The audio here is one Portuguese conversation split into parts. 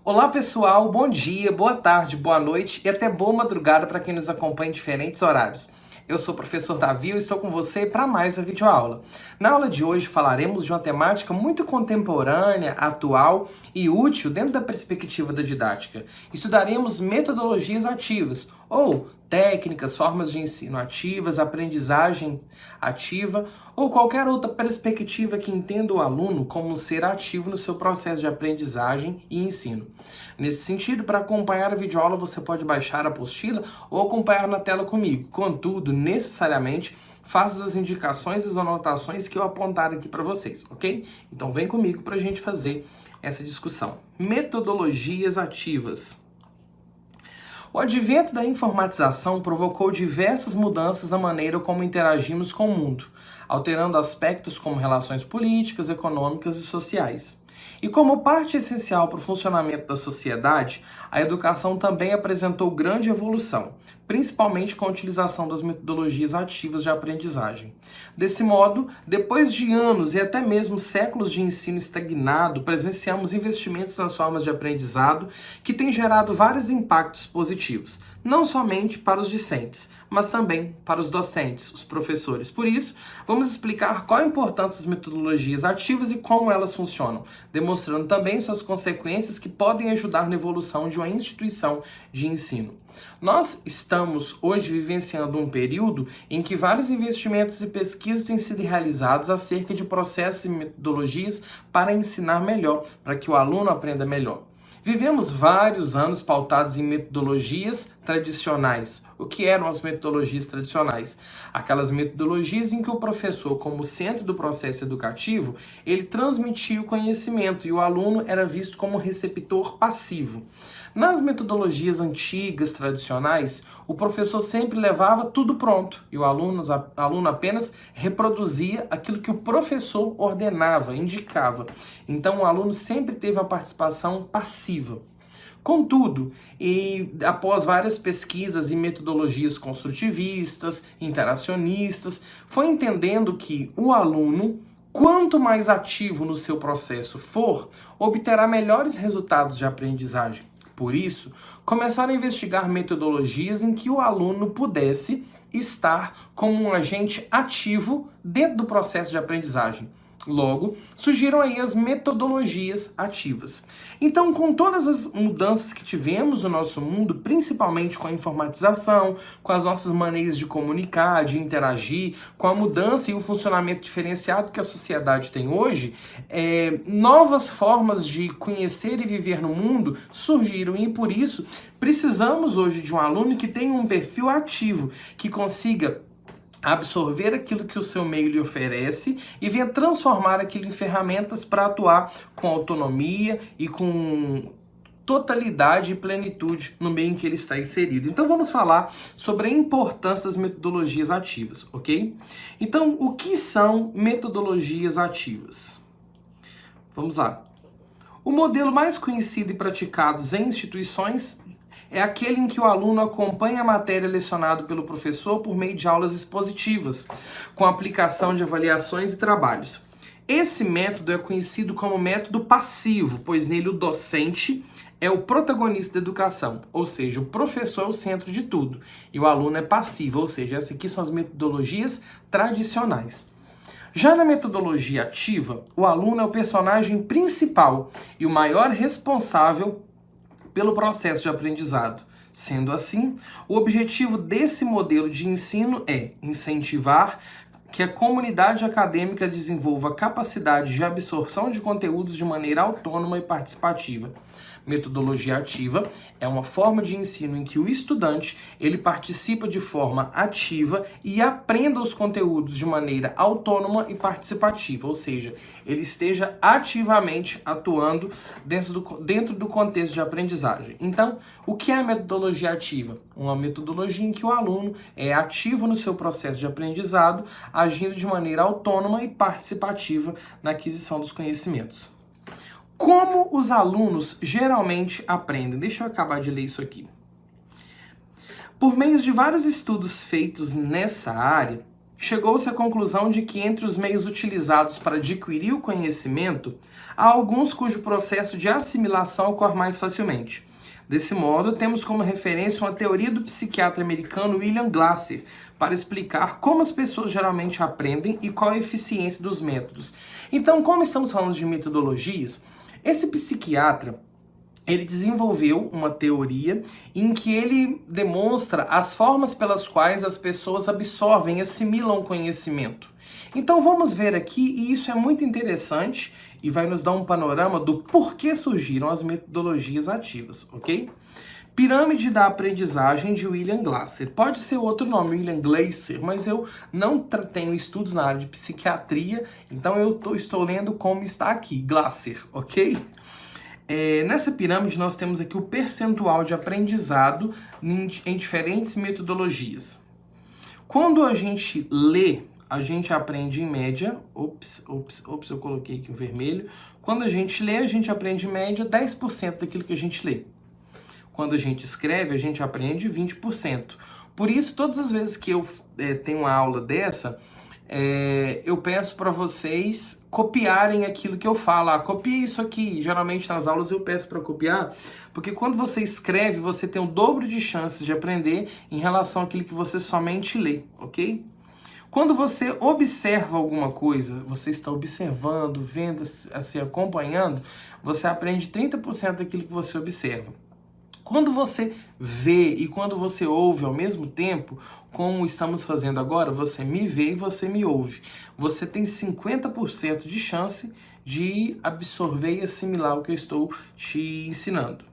Olá pessoal, bom dia, boa tarde, boa noite e até boa madrugada para quem nos acompanha em diferentes horários. Eu sou o professor Davi e estou com você para mais uma videoaula. Na aula de hoje falaremos de uma temática muito contemporânea, atual e útil dentro da perspectiva da didática. Estudaremos metodologias ativas, ou técnicas, formas de ensino ativas, aprendizagem ativa ou qualquer outra perspectiva que entenda o aluno como um ser ativo no seu processo de aprendizagem e ensino. Nesse sentido, para acompanhar a videoaula, você pode baixar a apostila ou acompanhar na tela comigo. Contudo, necessariamente, faça as indicações e as anotações que eu apontar aqui para vocês, ok? Então vem comigo para a gente fazer essa discussão. Metodologias ativas. O advento da informatização provocou diversas mudanças na maneira como interagimos com o mundo, alterando aspectos como relações políticas, econômicas e sociais. E como parte essencial para o funcionamento da sociedade, a educação também apresentou grande evolução, principalmente com a utilização das metodologias ativas de aprendizagem. Desse modo, depois de anos e até mesmo séculos de ensino estagnado, presenciamos investimentos nas formas de aprendizado que têm gerado vários impactos positivos, não somente para os discentes, mas também para os docentes, os professores. Por isso, vamos explicar qual a importância das metodologias ativas e como elas funcionam, demonstrando também suas consequências que podem ajudar na evolução de uma instituição de ensino. Nós estamos hoje vivenciando um período em que vários investimentos e pesquisas têm sido realizados acerca de processos e metodologias para ensinar melhor, para que o aluno aprenda melhor. Vivemos vários anos pautados em metodologias tradicionais. O que eram as metodologias tradicionais? Aquelas metodologias em que o professor, como centro do processo educativo, ele transmitia o conhecimento e o aluno era visto como receptor passivo. Nas metodologias antigas, tradicionais, o professor sempre levava tudo pronto e o aluno apenas reproduzia aquilo que o professor ordenava, indicava. Então o aluno sempre teve uma participação passiva. Contudo, após várias pesquisas e metodologias construtivistas, interacionistas, foi entendendo que o aluno, quanto mais ativo no seu processo for, obterá melhores resultados de aprendizagem. Por isso, começaram a investigar metodologias em que o aluno pudesse estar como um agente ativo dentro do processo de aprendizagem. Logo, surgiram aí as metodologias ativas. Então, com todas as mudanças que tivemos no nosso mundo, principalmente com a informatização, com as nossas maneiras de comunicar, de interagir, com a mudança e o funcionamento diferenciado que a sociedade tem hoje, novas formas de conhecer e viver no mundo surgiram e, por isso, precisamos hoje de um aluno que tenha um perfil ativo, que consiga absorver aquilo que o seu meio lhe oferece e venha transformar aquilo em ferramentas para atuar com autonomia e com totalidade e plenitude no meio em que ele está inserido. Então vamos falar sobre a importância das metodologias ativas, ok? Então, o que são metodologias ativas? Vamos lá. O modelo mais conhecido e praticado em instituições é aquele em que o aluno acompanha a matéria lecionada pelo professor por meio de aulas expositivas, com aplicação de avaliações e trabalhos. Esse método é conhecido como método passivo, pois nele o docente é o protagonista da educação, ou seja, o professor é o centro de tudo, e o aluno é passivo, ou seja, essas aqui são as metodologias tradicionais. Já na metodologia ativa, o aluno é o personagem principal e o maior responsável pelo processo de aprendizado. Sendo assim, o objetivo desse modelo de ensino é incentivar que a comunidade acadêmica desenvolva capacidade de absorção de conteúdos de maneira autônoma e participativa. Metodologia ativa é uma forma de ensino em que o estudante ele participa de forma ativa e aprenda os conteúdos de maneira autônoma e participativa, ou seja, ele esteja ativamente atuando dentro do contexto de aprendizagem. Então, o que é a metodologia ativa? Uma metodologia em que o aluno é ativo no seu processo de aprendizado, agindo de maneira autônoma e participativa na aquisição dos conhecimentos. Como os alunos geralmente aprendem? Deixa eu acabar de ler isso aqui. Por meio de vários estudos feitos nessa área, chegou-se à conclusão de que entre os meios utilizados para adquirir o conhecimento, há alguns cujo processo de assimilação ocorre mais facilmente. Desse modo, temos como referência uma teoria do psiquiatra americano William Glasser para explicar como as pessoas geralmente aprendem e qual a eficiência dos métodos. Então, como estamos falando de metodologias, esse psiquiatra ele desenvolveu uma teoria em que ele demonstra as formas pelas quais as pessoas absorvem e assimilam o conhecimento. Então vamos ver aqui, e isso é muito interessante e vai nos dar um panorama do porquê surgiram as metodologias ativas, ok? Pirâmide da aprendizagem de William Glasser. Pode ser outro nome, William Glasser, mas eu não tenho estudos na área de psiquiatria, então eu estou lendo como está aqui, Glasser, ok? Nessa pirâmide nós temos aqui o percentual de aprendizado em diferentes metodologias. Quando a gente lê, a gente aprende em média, eu coloquei aqui o vermelho. Quando a gente lê, a gente aprende em média 10% daquilo que a gente lê. Quando a gente escreve, a gente aprende 20%. Por isso, todas as vezes que eu tenho uma aula dessa, eu peço para vocês copiarem aquilo que eu falo. Copie isso aqui. Geralmente nas aulas eu peço para copiar, porque quando você escreve, você tem o dobro de chances de aprender em relação àquilo que você somente lê, ok? Quando você observa alguma coisa, você está observando, vendo, assim, acompanhando, você aprende 30% daquilo que você observa. Quando você vê e quando você ouve ao mesmo tempo, como estamos fazendo agora, você me vê e você me ouve. Você tem 50% de chance de absorver e assimilar o que eu estou te ensinando.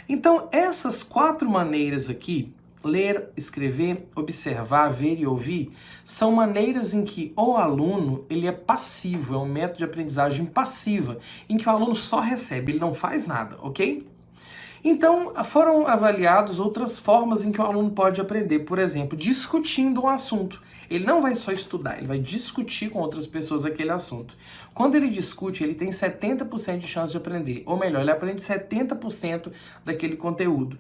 Então, essas 4 maneiras aqui, ler, escrever, observar, ver e ouvir, são maneiras em que o aluno ele é passivo, é um método de aprendizagem passiva, em que o aluno só recebe, ele não faz nada, ok? Então, foram avaliadas outras formas em que o aluno pode aprender. Por exemplo, discutindo um assunto. Ele não vai só estudar, ele vai discutir com outras pessoas aquele assunto. Quando ele discute, ele tem 70% de chance de aprender. Ou melhor, ele aprende 70% daquele conteúdo.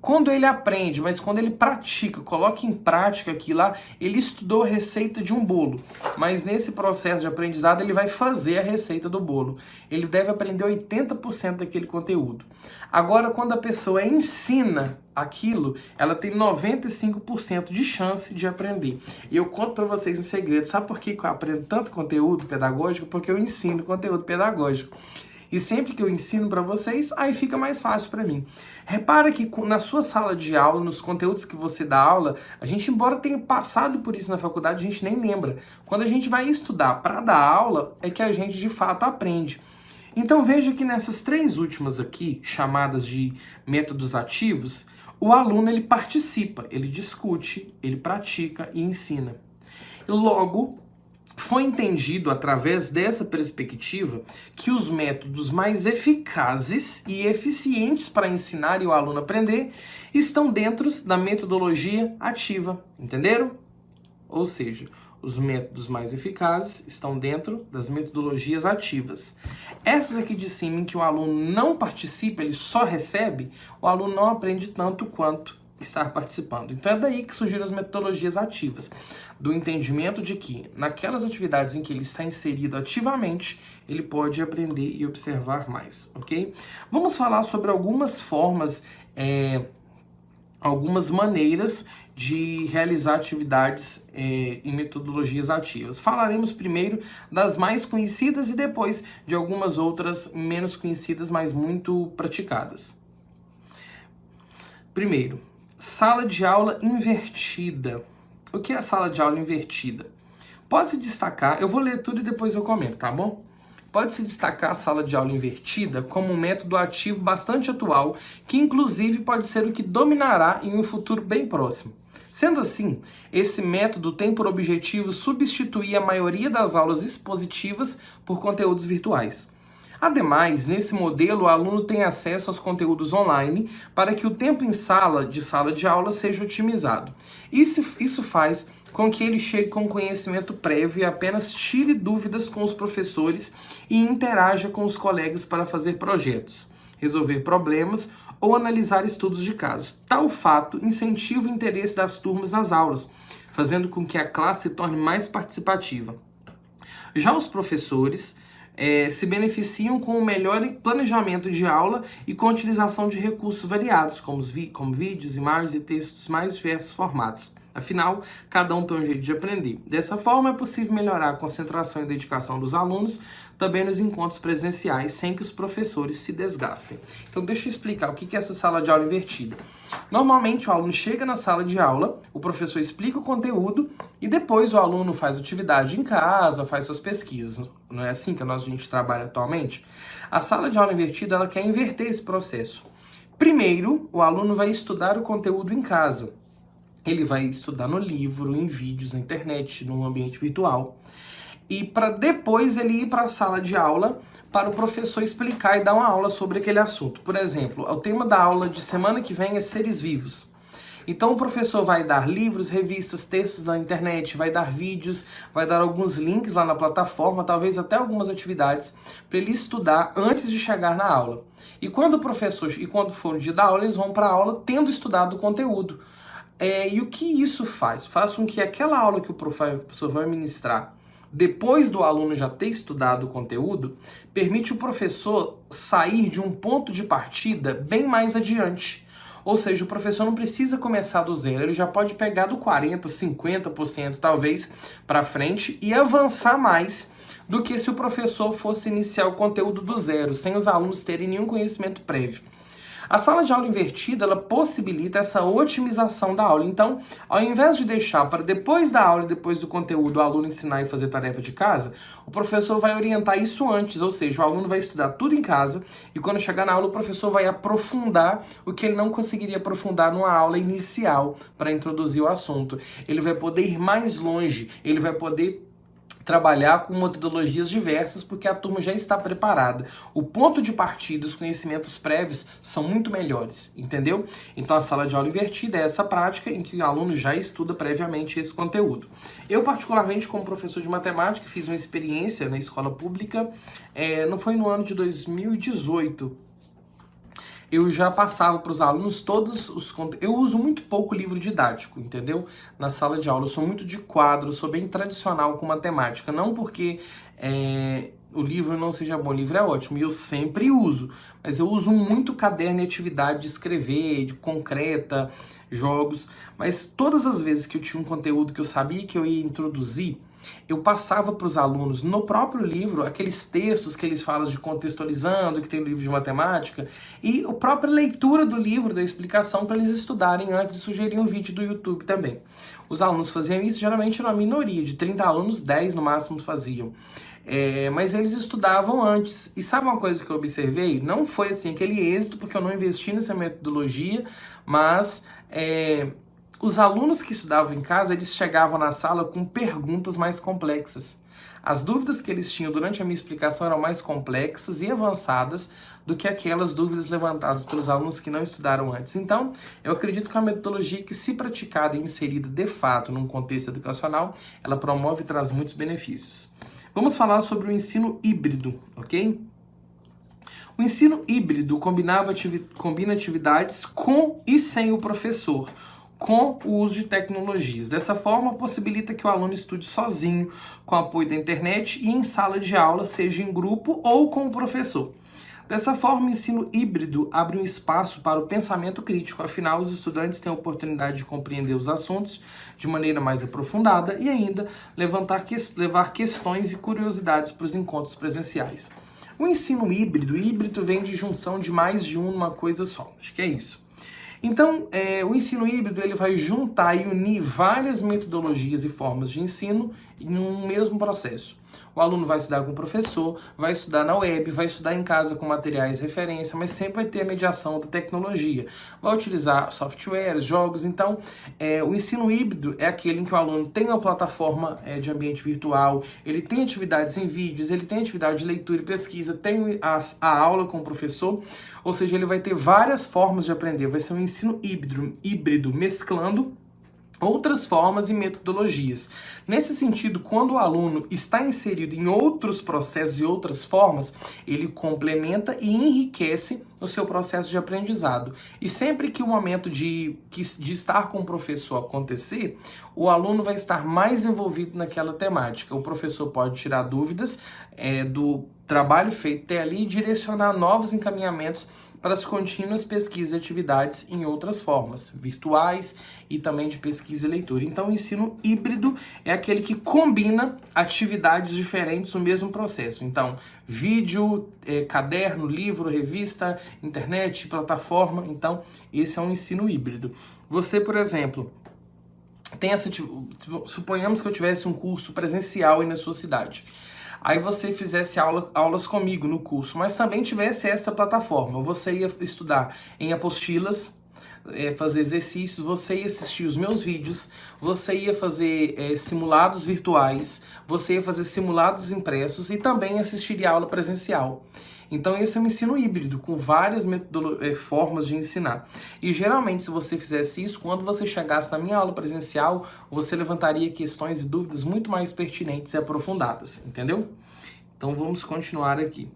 Quando ele aprende, mas quando ele pratica, coloca em prática aquilo lá, ele estudou a receita de um bolo. Mas nesse processo de aprendizado, ele vai fazer a receita do bolo. Ele deve aprender 80% daquele conteúdo. Agora, quando a pessoa ensina aquilo, ela tem 95% de chance de aprender. E eu conto para vocês em segredo. Sabe por que eu aprendo tanto conteúdo pedagógico? Porque eu ensino conteúdo pedagógico. E sempre que eu ensino para vocês, aí fica mais fácil para mim. Repara que na sua sala de aula, nos conteúdos que você dá aula, a gente, embora tenha passado por isso na faculdade, a gente nem lembra. Quando a gente vai estudar para dar aula, é que a gente de fato aprende. Então veja que nessas 3 últimas aqui, chamadas de métodos ativos, o aluno ele participa, ele discute, ele pratica e ensina. Logo, foi entendido através dessa perspectiva que os métodos mais eficazes e eficientes para ensinar e o aluno aprender estão dentro da metodologia ativa, entenderam? Ou seja, os métodos mais eficazes estão dentro das metodologias ativas. Essas aqui de cima, em que o aluno não participa, ele só recebe, o aluno não aprende tanto quanto estar participando. Então é daí que surgiram as metodologias ativas, do entendimento de que naquelas atividades em que ele está inserido ativamente, ele pode aprender e observar mais, ok? Vamos falar sobre algumas formas, algumas maneiras de realizar atividades em metodologias ativas. Falaremos primeiro das mais conhecidas e depois de algumas outras menos conhecidas, mas muito praticadas. Primeiro, sala de aula invertida. O que é a sala de aula invertida? Pode-se destacar, eu vou ler tudo e depois eu comento, tá bom? Pode-se destacar a sala de aula invertida como um método ativo bastante atual, que inclusive pode ser o que dominará em um futuro bem próximo. Sendo assim, esse método tem por objetivo substituir a maioria das aulas expositivas por conteúdos virtuais. Ademais, nesse modelo, o aluno tem acesso aos conteúdos online para que o tempo em sala de aula seja otimizado. Isso faz com que ele chegue com conhecimento prévio e apenas tire dúvidas com os professores e interaja com os colegas para fazer projetos, resolver problemas ou analisar estudos de casos. Tal fato incentiva o interesse das turmas nas aulas, fazendo com que a classe se torne mais participativa. Já os professores se beneficiam com o melhor planejamento de aula e com a utilização de recursos variados, como vídeos, imagens e textos mais diversos formatos. Afinal, cada um tem um jeito de aprender. Dessa forma, é possível melhorar a concentração e dedicação dos alunos, também nos encontros presenciais, sem que os professores se desgastem. Então, deixa eu explicar o que é essa sala de aula invertida. Normalmente, o aluno chega na sala de aula, o professor explica o conteúdo e depois o aluno faz atividade em casa, faz suas pesquisas. Não é assim que a gente trabalha atualmente? A sala de aula invertida, ela quer inverter esse processo. Primeiro, o aluno vai estudar o conteúdo em casa. Ele vai estudar no livro, em vídeos, na internet, num ambiente virtual. E para depois ele ir para a sala de aula para o professor explicar e dar uma aula sobre aquele assunto. Por exemplo, o tema da aula de semana que vem é seres vivos. Então o professor vai dar livros, revistas, textos na internet, vai dar vídeos, vai dar alguns links lá na plataforma, talvez até algumas atividades para ele estudar antes de chegar na aula. E quando for o dia da aula, eles vão para a aula tendo estudado o conteúdo. E o que isso faz? Faz com que aquela aula que o professor vai ministrar, depois do aluno já ter estudado o conteúdo, permite o professor sair de um ponto de partida bem mais adiante. Ou seja, o professor não precisa começar do zero, ele já pode pegar do 40%, 50% talvez para frente e avançar mais do que se o professor fosse iniciar o conteúdo do zero, sem os alunos terem nenhum conhecimento prévio. A sala de aula invertida, ela possibilita essa otimização da aula. Então, ao invés de deixar para depois da aula e depois do conteúdo o aluno ensinar e fazer tarefa de casa, o professor vai orientar isso antes, ou seja, o aluno vai estudar tudo em casa e quando chegar na aula o professor vai aprofundar o que ele não conseguiria aprofundar numa aula inicial para introduzir o assunto. Ele vai poder ir mais longe, ele vai poder trabalhar com metodologias diversas, porque a turma já está preparada. O ponto de partida, os conhecimentos prévios são muito melhores, entendeu? Então a sala de aula invertida é essa prática em que o aluno já estuda previamente esse conteúdo. Eu, particularmente, como professor de matemática, fiz uma experiência na escola pública, não foi no ano de 2018, eu já passava para os alunos todos os conteúdos. Eu uso muito pouco livro didático, entendeu? Na sala de aula. Eu sou muito de quadro, sou bem tradicional com matemática. Não porque o livro não seja bom, o livro é ótimo, e eu sempre uso. Mas eu uso muito caderno e atividade de escrever, de concreta, jogos. Mas todas as vezes que eu tinha um conteúdo que eu sabia que eu ia introduzir, eu passava para os alunos no próprio livro aqueles textos que eles falam de contextualizando, que tem no livro de matemática, e a própria leitura do livro, da explicação, para eles estudarem antes, e sugerir um vídeo do YouTube também. Os alunos faziam isso, geralmente era uma minoria, de 30 alunos, 10 no máximo faziam. Mas eles estudavam antes. E sabe uma coisa que eu observei? Não foi assim aquele êxito, porque eu não investi nessa metodologia, mas os alunos que estudavam em casa, eles chegavam na sala com perguntas mais complexas. As dúvidas que eles tinham durante a minha explicação eram mais complexas e avançadas do que aquelas dúvidas levantadas pelos alunos que não estudaram antes. Então, eu acredito que é uma metodologia que, se praticada e inserida de fato num contexto educacional, ela promove e traz muitos benefícios. Vamos falar sobre o ensino híbrido, ok? O ensino híbrido combina atividades com e sem o professor, com o uso de tecnologias. Dessa forma, possibilita que o aluno estude sozinho, com apoio da internet e em sala de aula, seja em grupo ou com o professor. Dessa forma, o ensino híbrido abre um espaço para o pensamento crítico, afinal, os estudantes têm a oportunidade de compreender os assuntos de maneira mais aprofundada e ainda levar questões e curiosidades para os encontros presenciais. O ensino híbrido vem de junção de mais de uma coisa só, acho que é isso. Então, o ensino híbrido ele vai juntar e unir várias metodologias e formas de ensino em um mesmo processo. O aluno vai estudar com o professor, vai estudar na web, vai estudar em casa com materiais de referência, mas sempre vai ter a mediação da tecnologia. Vai utilizar softwares, jogos. Então, o ensino híbrido é aquele em que o aluno tem uma plataforma de ambiente virtual, ele tem atividades em vídeos, ele tem atividade de leitura e pesquisa, tem a aula com o professor, ou seja, ele vai ter várias formas de aprender. Vai ser um ensino híbrido mesclando outras formas e metodologias. Nesse sentido, quando o aluno está inserido em outros processos e outras formas, ele complementa e enriquece o seu processo de aprendizado. E sempre que o momento de estar com o professor acontecer, o aluno vai estar mais envolvido naquela temática. O professor pode tirar dúvidas do trabalho feito até ali e direcionar novos encaminhamentos para as contínuas pesquisas e atividades em outras formas, virtuais e também de pesquisa e leitura. Então, o ensino híbrido é aquele que combina atividades diferentes no mesmo processo. Então, vídeo, caderno, livro, revista, internet, plataforma. Então, esse é um ensino híbrido. Você, por exemplo, suponhamos que eu tivesse um curso presencial aí na sua cidade. Aí você fizesse aulas comigo no curso, mas também tivesse esta plataforma. Você ia estudar em apostilas, fazer exercícios, você ia assistir os meus vídeos, você ia fazer simulados virtuais, você ia fazer simulados impressos e também assistiria aula presencial. Então esse é um ensino híbrido, com várias formas de ensinar. E geralmente, se você fizesse isso, quando você chegasse na minha aula presencial, você levantaria questões e dúvidas muito mais pertinentes e aprofundadas, entendeu? Então vamos continuar aqui.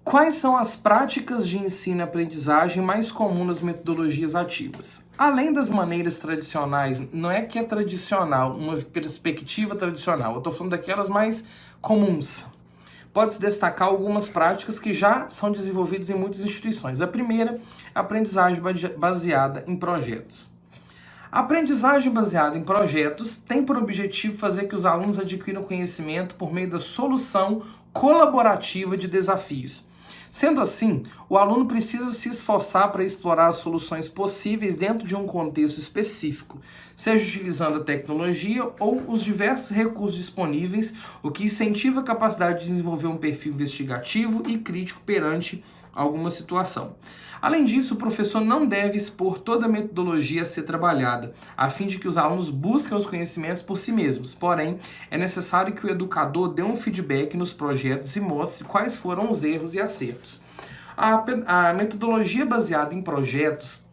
Quais são as práticas de ensino e aprendizagem mais comuns nas metodologias ativas? Além das maneiras tradicionais, não é que é tradicional, uma perspectiva tradicional, eu estou falando daquelas mais comuns. Pode-se destacar algumas práticas que já são desenvolvidas em muitas instituições. A primeira, a aprendizagem baseada em projetos. A aprendizagem baseada em projetos tem por objetivo fazer que os alunos adquiram conhecimento por meio da solução colaborativa de desafios. Sendo assim, o aluno precisa se esforçar para explorar as soluções possíveis dentro de um contexto específico, seja utilizando a tecnologia ou os diversos recursos disponíveis, o que incentiva a capacidade de desenvolver um perfil investigativo e crítico perante alguma situação. Além disso, o professor não deve expor toda a metodologia a ser trabalhada, a fim de que os alunos busquem os conhecimentos por si mesmos. Porém, é necessário que o educador dê um feedback nos projetos e mostre quais foram os erros e acertos. A metodologia baseada em projetos,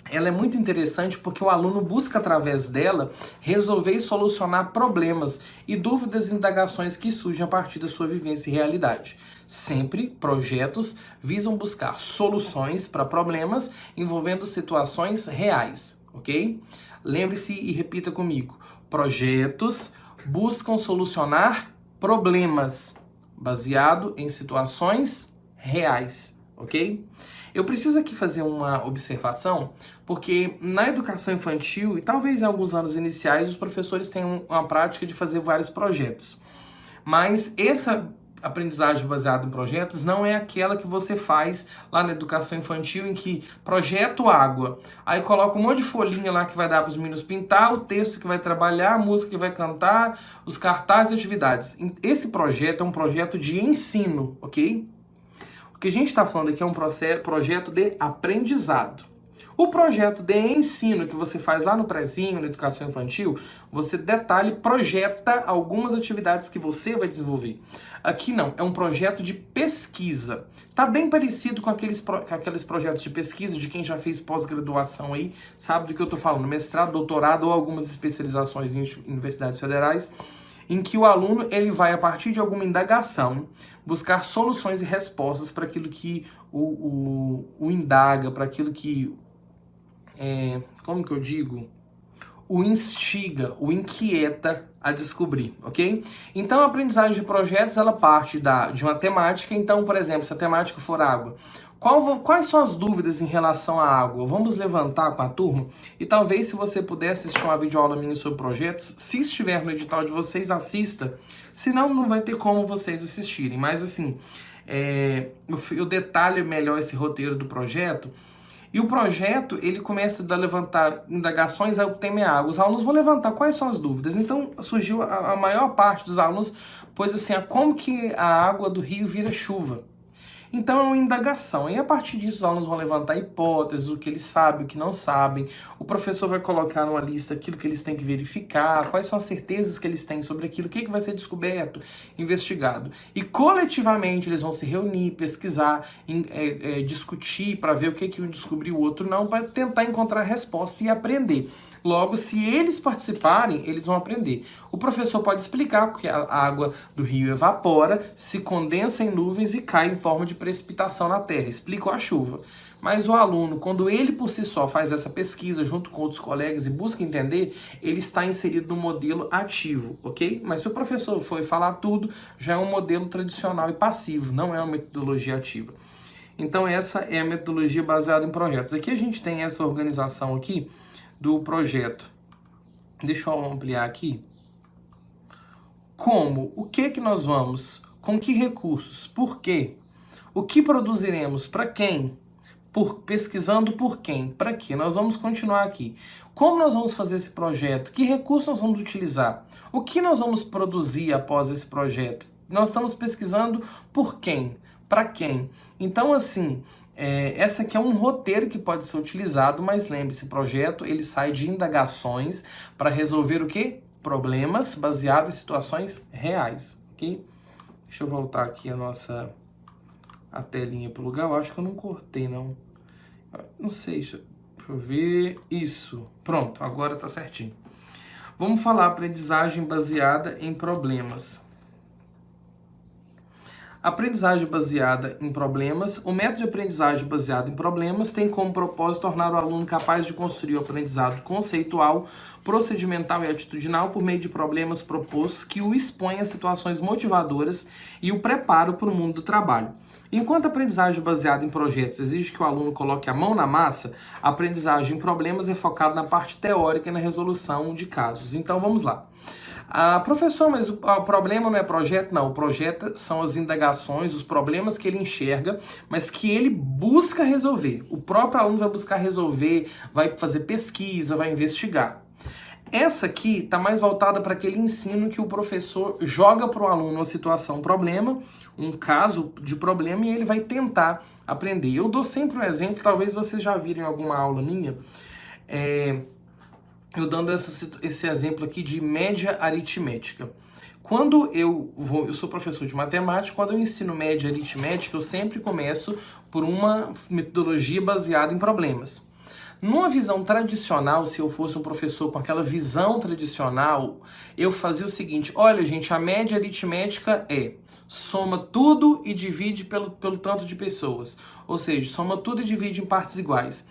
ela é muito interessante porque o aluno busca, através dela, resolver e solucionar problemas e dúvidas e indagações que surgem a partir da sua vivência e realidade. Sempre, projetos visam buscar soluções para problemas envolvendo situações reais, ok? Lembre-se e repita comigo. Projetos buscam solucionar problemas baseado em situações reais, ok? Eu preciso aqui fazer uma observação, porque na educação infantil, e talvez em alguns anos iniciais, os professores têm uma prática de fazer vários projetos. Mas essa aprendizagem baseada em projetos não é aquela que você faz lá na educação infantil, em que projeto água, aí coloca um monte de folhinha lá que vai dar para os meninos pintar, o texto que vai trabalhar, a música que vai cantar, os cartazes e atividades. Esse projeto é um projeto de ensino, ok? O que a gente está falando aqui é um projeto de aprendizado. O projeto de ensino que você faz lá no prezinho, na educação infantil, você detalha e projeta algumas atividades que você vai desenvolver. Aqui não, é um projeto de pesquisa. Tá bem parecido com aqueles projetos de pesquisa de quem já fez pós-graduação aí, sabe do que eu tô falando, mestrado, doutorado ou algumas especializações em universidades federais, em que o aluno ele vai, a partir de alguma indagação, buscar soluções e respostas para aquilo que o indaga, para aquilo que como que eu digo? O instiga, o inquieta a descobrir, ok? Então, a aprendizagem de projetos, ela parte de uma temática. Então, por exemplo, se a temática for água, quais são as dúvidas em relação à água? Vamos levantar com a turma? E talvez, se você puder assistir uma videoaula minha sobre projetos, se estiver no edital de vocês, assista. Senão, não vai ter como vocês assistirem. Mas, assim, eu detalho melhor esse roteiro do projeto. E o projeto, ele começa a levantar indagações ao tema água. Os alunos vão levantar quais são as dúvidas. Então, surgiu a maior parte dos alunos, pois assim, como que a água do rio vira chuva? Então é uma indagação, e a partir disso os alunos vão levantar hipóteses, o que eles sabem, o que não sabem, o professor vai colocar numa lista aquilo que eles têm que verificar, quais são as certezas que eles têm sobre aquilo, o que vai ser descoberto, investigado. E coletivamente eles vão se reunir, pesquisar, discutir para ver o que um descobriu, o outro não, para tentar encontrar a resposta e aprender. Logo, se eles participarem, eles vão aprender. O professor pode explicar que a água do rio evapora, se condensa em nuvens e cai em forma de precipitação na terra. Explica a chuva. Mas o aluno, quando ele por si só faz essa pesquisa junto com outros colegas e busca entender, ele está inserido no modelo ativo, ok? Mas se o professor for falar tudo, já é um modelo tradicional e passivo, não é uma metodologia ativa. Então essa é a metodologia baseada em projetos. Aqui a gente tem essa organização aqui do projeto. Deixa eu ampliar aqui. Como? O que nós vamos? Com que recursos? Por quê? O que produziremos? Para quem? Pesquisando por quem? Para quê? Nós vamos continuar aqui. Como nós vamos fazer esse projeto? Que recursos nós vamos utilizar? O que nós vamos produzir após esse projeto? Nós estamos pesquisando por quem? Para quem? Então, assim, essa aqui é um roteiro que pode ser utilizado, mas lembre-se, projeto ele sai de indagações para resolver o quê? Problemas baseados em situações reais, ok? Deixa eu voltar aqui a telinha para o lugar. Eu acho que eu não cortei, não. Não sei, deixa eu ver. Isso. Pronto, agora tá certinho. Vamos falar aprendizagem baseada em problemas. Aprendizagem baseada em problemas. O método de aprendizagem baseado em problemas tem como propósito tornar o aluno capaz de construir o aprendizado conceitual, procedimental e atitudinal por meio de problemas propostos que o expõem a situações motivadoras e o preparam para o mundo do trabalho. Enquanto a aprendizagem baseada em projetos exige que o aluno coloque a mão na massa, a aprendizagem em problemas é focada na parte teórica e na resolução de casos. Então vamos lá. Professor, mas o problema não é projeto? Não, o projeto são as indagações, os problemas que ele enxerga, mas que ele busca resolver. O próprio aluno vai buscar resolver, vai fazer pesquisa, vai investigar. Essa aqui está mais voltada para aquele ensino que o professor joga para o aluno uma situação, um problema, um caso de problema, e ele vai tentar aprender. Eu dou sempre um exemplo, talvez vocês já viram em alguma aula minha, eu dando esse exemplo aqui de média aritmética. Quando eu sou professor de matemática, quando eu ensino média aritmética, eu sempre começo por uma metodologia baseada em problemas. Numa visão tradicional, se eu fosse um professor com aquela visão tradicional, eu fazia o seguinte: olha, gente, a média aritmética soma tudo e divide pelo tanto de pessoas. Ou seja, soma tudo e divide em partes iguais.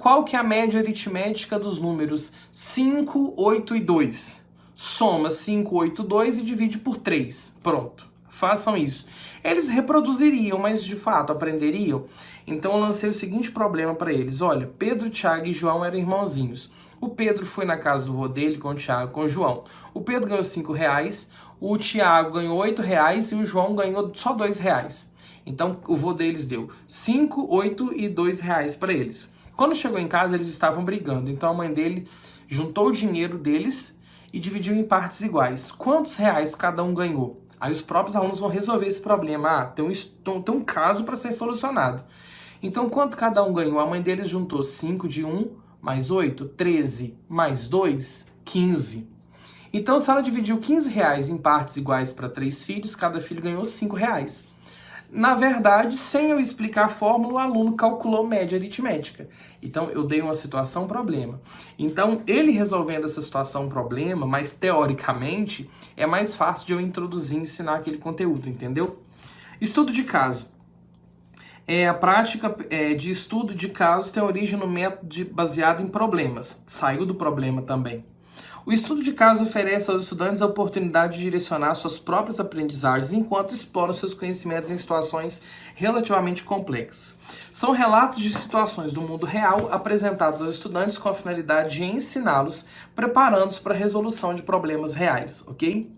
Qual que é a média aritmética dos números 5, 8 e 2? Soma 5, 8, 2 e divide por 3. Pronto. Façam isso. Eles reproduziriam, mas de fato aprenderiam? Então eu lancei o seguinte problema para eles. Olha, Pedro, Thiago e João eram irmãozinhos. O Pedro foi na casa do vô dele com o Thiago e com o João. O Pedro ganhou R$5, o Thiago ganhou R$8 e o João ganhou só R$2. Então o vô deles deu 5, 8 e R$2 para eles. Quando chegou em casa, eles estavam brigando. Então a mãe dele juntou o dinheiro deles e dividiu em partes iguais. Quantos reais cada um ganhou? Aí os próprios alunos vão resolver esse problema. Tem um caso para ser solucionado. Então, quanto cada um ganhou? A mãe deles juntou 5 de 1, mais 8, 13, mais 2, 15. Então, se ela dividiu R$15 em partes iguais para 3 filhos, cada filho ganhou R$5. Na verdade, sem eu explicar a fórmula, o aluno calculou média aritmética. Então, eu dei uma situação problema. Então, ele resolvendo essa situação problema, mas teoricamente, é mais fácil de eu introduzir e ensinar aquele conteúdo, entendeu? Estudo de caso. A prática de estudo de casos tem origem no método baseado em problemas. Saiu do problema também. O estudo de caso oferece aos estudantes a oportunidade de direcionar suas próprias aprendizagens enquanto exploram seus conhecimentos em situações relativamente complexas. São relatos de situações do mundo real apresentados aos estudantes com a finalidade de ensiná-los, preparando-os para a resolução de problemas reais, ok?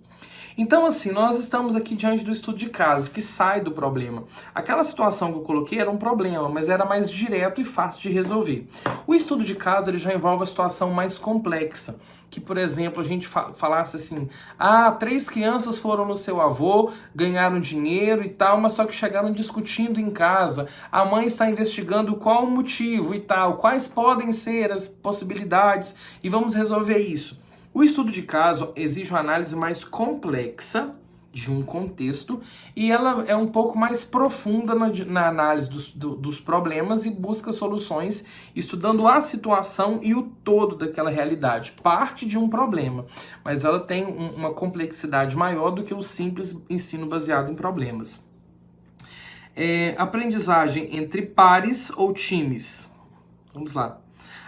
Então, assim, nós estamos aqui diante do estudo de caso, que sai do problema. Aquela situação que eu coloquei era um problema, mas era mais direto e fácil de resolver. O estudo de caso, ele já envolve a situação mais complexa, que, por exemplo, a gente falasse assim, 3 crianças foram no seu avô, ganharam dinheiro e tal, mas só que chegaram discutindo em casa, a mãe está investigando qual o motivo e tal, quais podem ser as possibilidades, e vamos resolver isso. O estudo de caso exige uma análise mais complexa de um contexto e ela é um pouco mais profunda na análise dos problemas e busca soluções estudando a situação e o todo daquela realidade. Parte de um problema, mas ela tem uma complexidade maior do que o simples ensino baseado em problemas. Aprendizagem entre pares ou times. Vamos lá.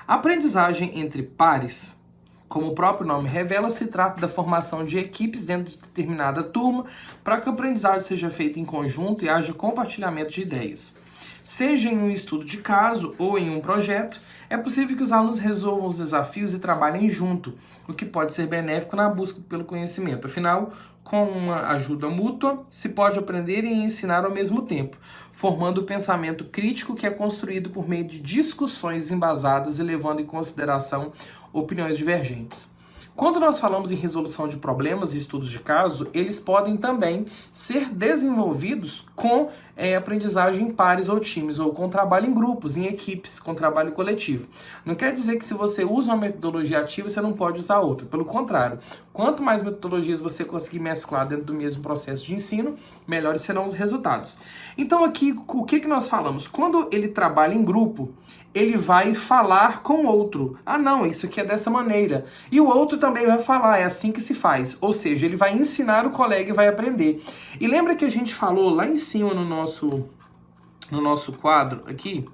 Aprendizagem entre pares, como o próprio nome revela, se trata da formação de equipes dentro de determinada turma para que a aprendizagem seja feita em conjunto e haja compartilhamento de ideias. Seja em um estudo de caso ou em um projeto, é possível que os alunos resolvam os desafios e trabalhem junto, o que pode ser benéfico na busca pelo conhecimento. Afinal, com uma ajuda mútua, se pode aprender e ensinar ao mesmo tempo, formando o pensamento crítico que é construído por meio de discussões embasadas e levando em consideração opiniões divergentes. Quando nós falamos em resolução de problemas e estudos de caso, eles podem também ser desenvolvidos com aprendizagem em pares ou times, ou com trabalho em grupos, em equipes, com trabalho coletivo. Não quer dizer que se você usa uma metodologia ativa, você não pode usar outra. Pelo contrário, quanto mais metodologias você conseguir mesclar dentro do mesmo processo de ensino, melhores serão os resultados. Então aqui, o que nós falamos? Quando ele trabalha em grupo, ele vai falar com o outro. Não, isso aqui é dessa maneira. E o outro também vai falar, é assim que se faz. Ou seja, ele vai ensinar o colega e vai aprender. E lembra que a gente falou lá em cima no nosso quadro aqui,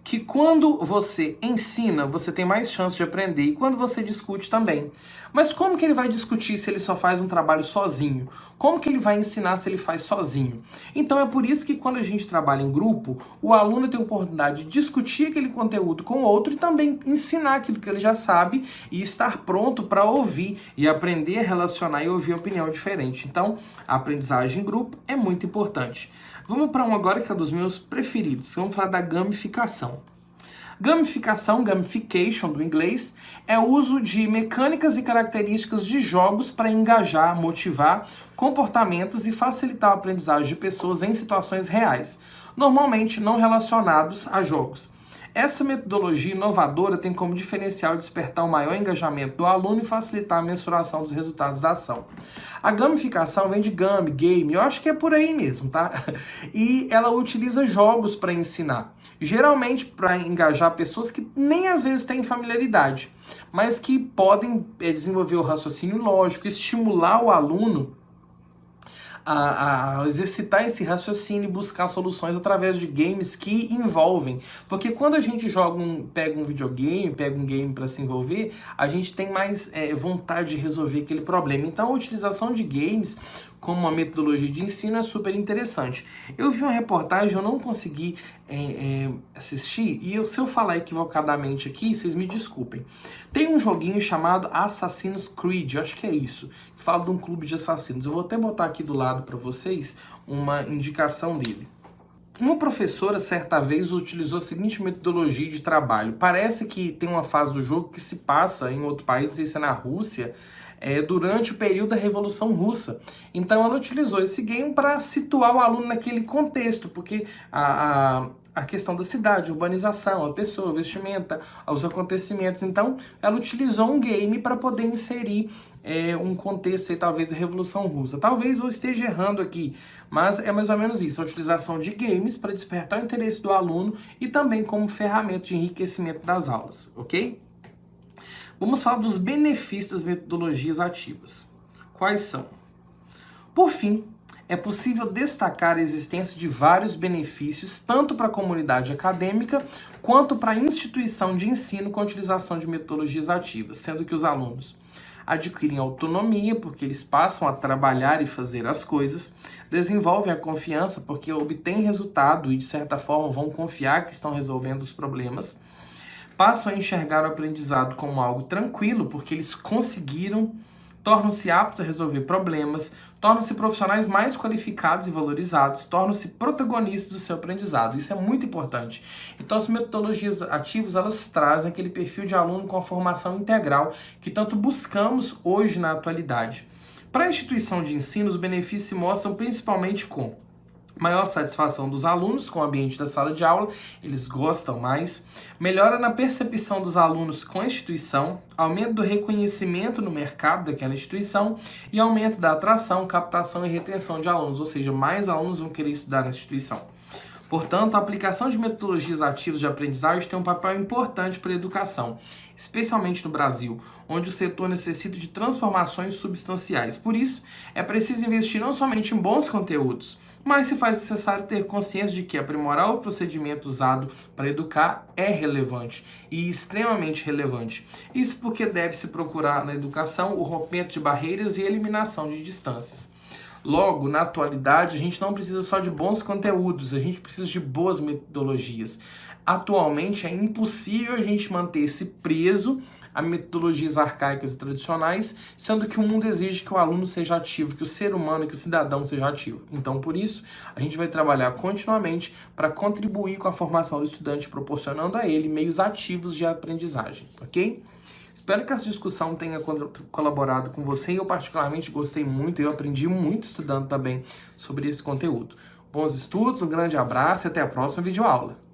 que quando você ensina, você tem mais chance de aprender, e quando você discute também. Mas como que ele vai discutir se ele só faz um trabalho sozinho? Como que ele vai ensinar se ele faz sozinho? Então é por isso que quando a gente trabalha em grupo, o aluno tem a oportunidade de discutir aquele conteúdo com o outro e também ensinar aquilo que ele já sabe e estar pronto para ouvir e aprender a relacionar e ouvir opinião diferente. Então, a aprendizagem em grupo é muito importante. Vamos para um agora que é dos meus preferidos. Vamos falar da gamificação. Gamificação, gamification do inglês, é o uso de mecânicas e características de jogos para engajar, motivar comportamentos e facilitar a aprendizagem de pessoas em situações reais, normalmente não relacionados a jogos. Essa metodologia inovadora tem como diferencial despertar o maior engajamento do aluno e facilitar a mensuração dos resultados da ação. A gamificação vem de game, eu acho que é por aí mesmo, tá? E ela utiliza jogos para ensinar, geralmente para engajar pessoas que nem às vezes têm familiaridade, mas que podem desenvolver o raciocínio lógico, estimular o aluno a exercitar esse raciocínio e buscar soluções através de games que envolvem. Porque quando a gente pega um videogame, pega um game para se envolver, a gente tem mais vontade de resolver aquele problema. Então a utilização de games como uma metodologia de ensino é super interessante. Eu vi uma reportagem, eu não consegui assistir, e se eu falar equivocadamente aqui, vocês me desculpem. Tem um joguinho chamado Assassin's Creed, eu acho que é isso, que fala de um clube de assassinos. Eu vou até botar aqui do lado para vocês uma indicação dele. Uma professora, certa vez, utilizou a seguinte metodologia de trabalho. Parece que tem uma fase do jogo que se passa em outro país, não sei se é na Rússia, durante o período da Revolução Russa. Então ela utilizou esse game para situar o aluno naquele contexto, porque a questão da cidade, urbanização, a pessoa, a vestimenta, os acontecimentos. Então ela utilizou um game para poder inserir um contexto aí, talvez da Revolução Russa. Talvez eu esteja errando aqui, mas é mais ou menos isso, a utilização de games para despertar o interesse do aluno e também como ferramenta de enriquecimento das aulas, ok? Vamos falar dos benefícios das metodologias ativas. Quais são? Por fim, é possível destacar a existência de vários benefícios, tanto para a comunidade acadêmica, quanto para a instituição de ensino com a utilização de metodologias ativas, sendo que os alunos adquirem autonomia, porque eles passam a trabalhar e fazer as coisas, desenvolvem a confiança, porque obtêm resultado e, de certa forma, vão confiar que estão resolvendo os problemas, passam a enxergar o aprendizado como algo tranquilo, porque eles conseguiram tornam-se aptos a resolver problemas, tornam-se profissionais mais qualificados e valorizados, tornam-se protagonistas do seu aprendizado. Isso é muito importante. Então, as metodologias ativas, elas trazem aquele perfil de aluno com a formação integral que tanto buscamos hoje na atualidade. Para a instituição de ensino, os benefícios se mostram principalmente com maior satisfação dos alunos com o ambiente da sala de aula, eles gostam mais, melhora na percepção dos alunos com a instituição, aumento do reconhecimento no mercado daquela instituição e aumento da atração, captação e retenção de alunos, ou seja, mais alunos vão querer estudar na instituição. Portanto, a aplicação de metodologias ativas de aprendizagem tem um papel importante para a educação, especialmente no Brasil, onde o setor necessita de transformações substanciais. Por isso, é preciso investir não somente em bons conteúdos, mas se faz necessário ter consciência de que aprimorar o procedimento usado para educar é relevante e extremamente relevante. Isso porque deve-se procurar na educação o rompimento de barreiras e eliminação de distâncias. Logo, na atualidade, a gente não precisa só de bons conteúdos, a gente precisa de boas metodologias. Atualmente, é impossível a gente manter-se preso a metodologias arcaicas e tradicionais, sendo que o mundo exige que o aluno seja ativo, que o ser humano, que o cidadão seja ativo. Então, por isso, a gente vai trabalhar continuamente para contribuir com a formação do estudante, proporcionando a ele meios ativos de aprendizagem, ok? Espero que essa discussão tenha colaborado com você e eu particularmente gostei muito e eu aprendi muito estudando também sobre esse conteúdo. Bons estudos, um grande abraço e até a próxima videoaula.